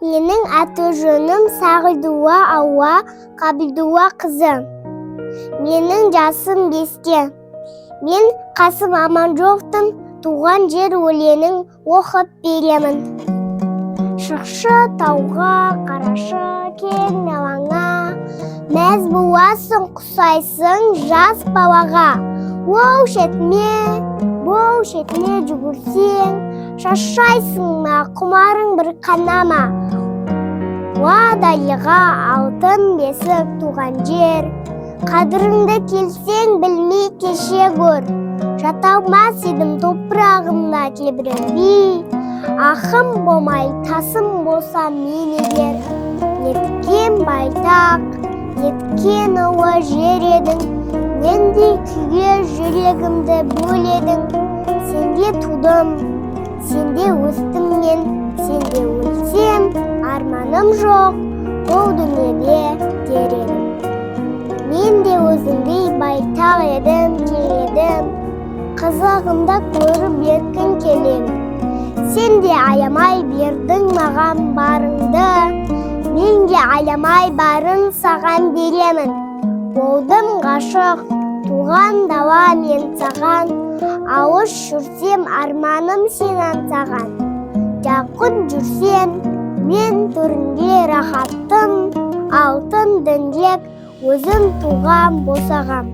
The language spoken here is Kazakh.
Менің аты-жөнім Сағидуа Ауа Қабидуа қызы. Менің жасым 5-те. Мен Қасым Аманжоловтың туған жер өлеңін оқып беремін. Шықшы тауға, қарашы кең алаңа, мәз боласың, құсайсың жас балаға. Оу шетіне жүгірсең, шашайсың ма, құмарың бір қанама. Уадайыға алтын бесік туған жер, қадіріңді келсең білмей кеше көр. Жаталмас едім топырағымда тебіренбей, ақым болмай тасым болса мен егер. Неткен байтақ, неткен ұлы жер едің, нендей күйге жүрегімді бөледің. Сенде тудым, сенде өстім мен, сенде өлсем, арманым жоқ, бұл дүниеде дер едім. Мен де өзіңдей байтақ едім, кең едім, қызығымда көріп еркін келем. Сен де аямай бердің маған барыңды, мен де аямай барын саған беремін. Болдым ғашық, туған дала мен саған, алыс жүрсем арманым сен аңсаған. Жақын жүрсем мен төрінде рахаттым, алтын діңгек өзім туған босағам.